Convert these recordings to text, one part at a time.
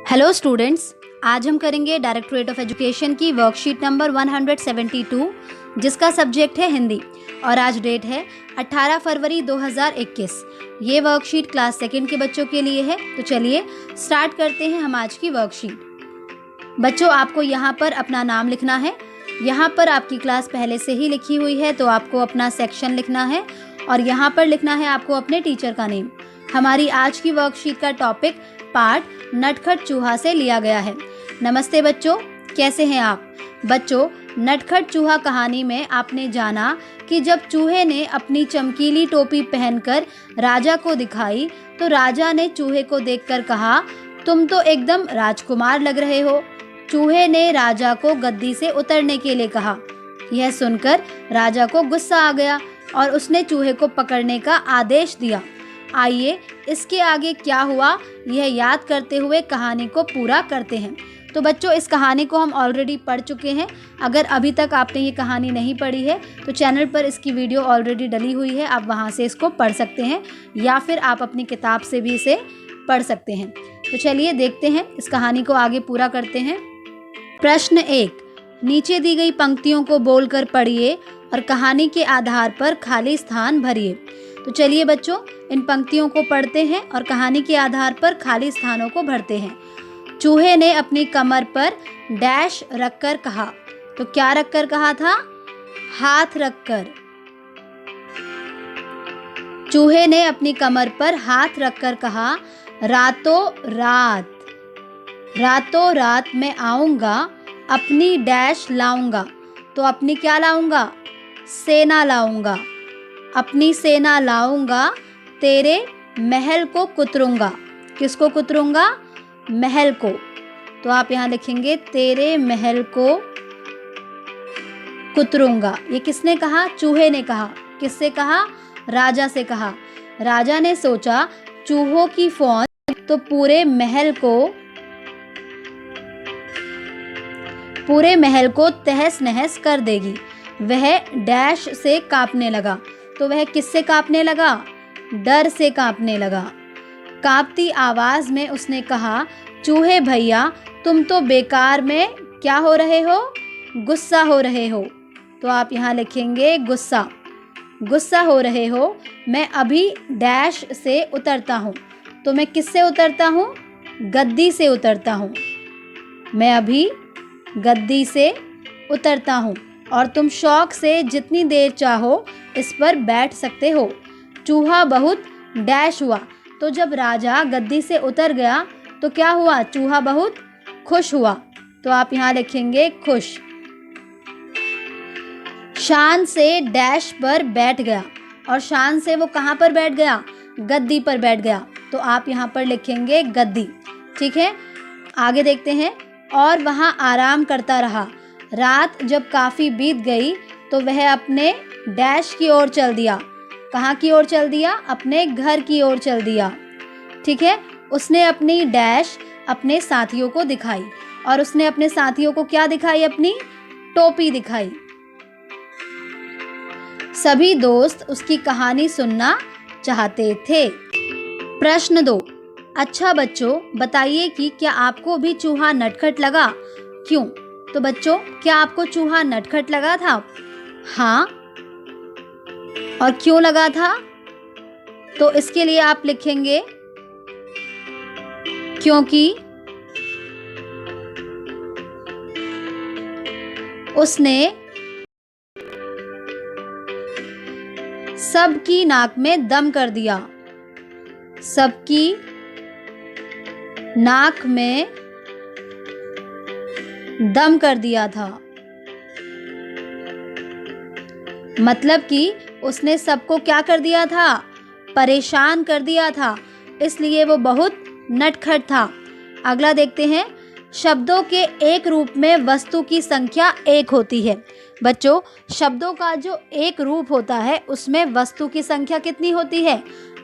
Hello students, आज हम करेंगे डायरेक्टरेट ऑफ एजुकेशन की वर्कशीट नंबर 172 जिसका सब्जेक्ट है हिंदी और आज डेट है 18 फरवरी 2021। ये वर्कशीट क्लास सेकेंड के बच्चों के लिए है। तो चलिए स्टार्ट करते हैं हम आज की वर्कशीट। बच्चों, आपको यहाँ पर अपना नाम लिखना है। यहाँ पर आपकी क्लास पहले से ही लिखी हुई है तो आपको अपना सेक्शन लिखना है और यहाँ पर लिखना है आपको अपने टीचर का नेम। हमारी आज की वर्कशीट का टॉपिक पार्ट नटखट चूहा से लिया गया है। नमस्ते बच्चों, कैसे हैं आप? बच्चों, नटखट चूहा कहानी में आपने जाना कि जब चूहे ने अपनी चमकीली टोपी पहनकर राजा को दिखाई तो राजा ने चूहे को देखकर कहा, तुम तो एकदम राजकुमार लग रहे हो। चूहे ने राजा को गद्दी से उतरने के लिए कहा। यह सुनकर राजा को गुस्सा आ गया और उसने चूहे को पकड़ने का आदेश दिया। आइए इसके आगे क्या हुआ यह याद करते हुए कहानी को पूरा करते हैं। तो बच्चों, इस कहानी को हम ऑलरेडी पढ़ चुके हैं। अगर अभी तक आपने ये कहानी नहीं पढ़ी है तो चैनल पर इसकी वीडियो ऑलरेडी डली हुई है, आप वहाँ से इसको पढ़ सकते हैं या फिर आप अपनी किताब से भी इसे पढ़ सकते हैं। तो चलिए देखते हैं, इस कहानी को आगे पूरा करते हैं। प्रश्न 1, नीचे दी गई पंक्तियों को बोलकर पढ़िए और कहानी के आधार पर खाली स्थान भरिए। तो चलिए बच्चों, इन पंक्तियों को पढ़ते हैं और कहानी के आधार पर खाली स्थानों को भरते हैं। चूहे ने अपनी कमर पर डैश रखकर कहा। तो क्या रखकर कहा था? हाथ रखकर। चूहे ने अपनी कमर पर हाथ रखकर कहा, रातों रात मैं आऊंगा, अपनी डैश लाऊंगा। तो अपनी क्या लाऊंगा? सेना लाऊंगा। अपनी सेना लाऊंगा, तेरे महल को कुतरूंगा। किसको कुतरूंगा? महल को। तो आप यहाँ लिखेंगे तेरे महल को कुतरूंगा। ये किसने कहा? चूहे ने कहा। किससे कहा? राजा से कहा। राजा ने सोचा चूहों की फौज तो पूरे महल को तहस नहस कर देगी। वह डैश से कांपने लगा। तो वह किससे कांपने लगा? डर से कांपने लगा। कांपती आवाज में उसने कहा, चूहे भैया, तुम तो बेकार में क्या हो रहे हो? गुस्सा हो रहे हो। तो आप यहाँ लिखेंगे गुस्सा हो रहे हो। मैं अभी डैश से उतरता हूँ। तो मैं किससे उतरता हूँ? गद्दी से उतरता हूँ। मैं अभी गद्दी से उतरता हूँ और तुम शौक से जितनी देर चाहो इस पर बैठ सकते हो। चूहा बहुत डैश हुआ। तो जब राजा गद्दी से उतर गया तो क्या हुआ? चूहा बहुत खुश हुआ। तो आप यहाँ लिखेंगे खुश। शान से डैश पर बैठ गया। और शान से वो कहाँ पर बैठ गया? गद्दी पर बैठ गया। तो आप यहाँ पर लिखेंगे गद्दी। ठीक है, आगे देखते हैं। और वहाँ आराम करता रहा। रात जब काफ़ी बीत गई तो वह अपने डैश की ओर चल दिया। कहाँ की ओर चल दिया? अपने घर की ओर चल दिया। ठीक है, उसने अपनी डैश अपने साथियों को दिखाई और उसने अपने साथियों को क्या दिखाई? अपनी टोपी दिखाई। सभी दोस्त उसकी कहानी सुनना चाहते थे। प्रश्न 2, अच्छा बच्चों, बताइए कि क्या आपको भी चूहा नटखट लगा? क्यों? तो बच्चों, क्या आपको चूहा नटखट लगा था? हाँ। और क्यों लगा था? तो इसके लिए आप लिखेंगे क्योंकि उसने सबकी नाक में दम कर दिया। सबकी नाक में दम कर दिया था। मतलब कि उसने सबको क्या कर दिया था? परेशान कर दिया था, इसलिए वो बहुत नटखट था। अगला देखते हैं। शब्दों के एक रूप में वस्तु की संख्या एक होती है। बच्चों, शब्दों का जो एक रूप होता है उसमें वस्तु की संख्या कितनी होती है?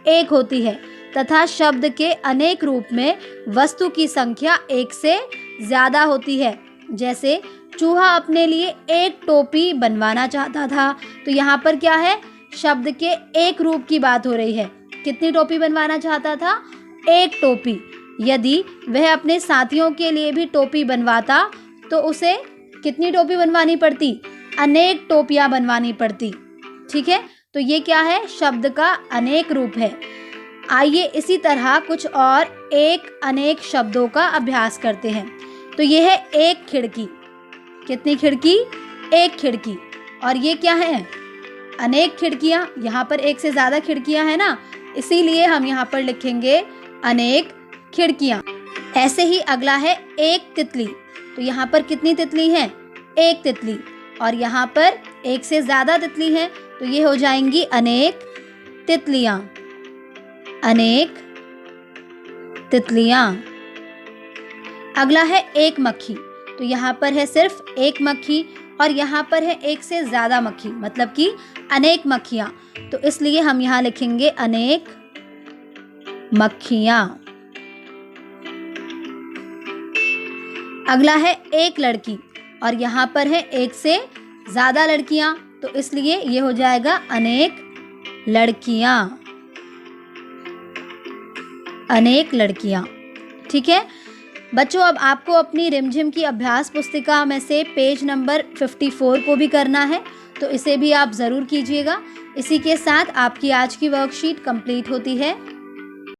एक होती है। तथा शब्द के अनेक रूप में वस्तु की संख्या एक से ज़्यादा होती है। जैसे चूहा अपने लिए एक टोपी बनवाना चाहता था। तो यहाँ पर क्या है? शब्द के एक रूप की बात हो रही है। कितनी टोपी बनवाना चाहता था? एक टोपी। यदि वह अपने साथियों के लिए भी टोपी बनवाता तो उसे कितनी टोपी बनवानी पड़ती? अनेक टोपियाँ बनवानी पड़ती। ठीक है, तो ये क्या है? शब्द का अनेक रूप है। आइए इसी तरह कुछ और एक अनेक शब्दों का अभ्यास करते हैं। तो ये है एक खिड़की। कितनी खिड़की? एक खिड़की। और ये क्या है? अनेक खिड़कियाँ। यहाँ पर एक से ज़्यादा खिड़कियाँ हैं ना, इसीलिए हम यहाँ पर लिखेंगे अनेक खिड़कियाँ। ऐसे ही अगला है एक तितली। तो यहाँ पर कितनी तितली हैं? एक तितली। और यहाँ पर एक से ज़्यादा तितली हैं, तो ये हो जाएंगी अनेक तितलियाँ। अनेक तितलियाँ। अगला है एक मक्खी। तो यहाँ पर है सिर्फ एक मक्खी और यहाँ पर है एक से ज़्यादा मक्खी, मतलब कि अनेक मक्खियाँ। तो इसलिए हम यहाँ लिखेंगे अनेक मक्खियाँ। अगला है एक लड़की और यहाँ पर है एक से ज़्यादा लड़कियाँ, तो इसलिए ये हो जाएगा अनेक लड़कियाँ। अनेक लड़कियाँ। ठीक है बच्चों, अब आपको अपनी रिमझिम की अभ्यास पुस्तिका में से पेज नंबर 54 को भी करना है, तो इसे भी आप ज़रूर कीजिएगा। इसी के साथ आपकी आज की वर्कशीट कंप्लीट होती है।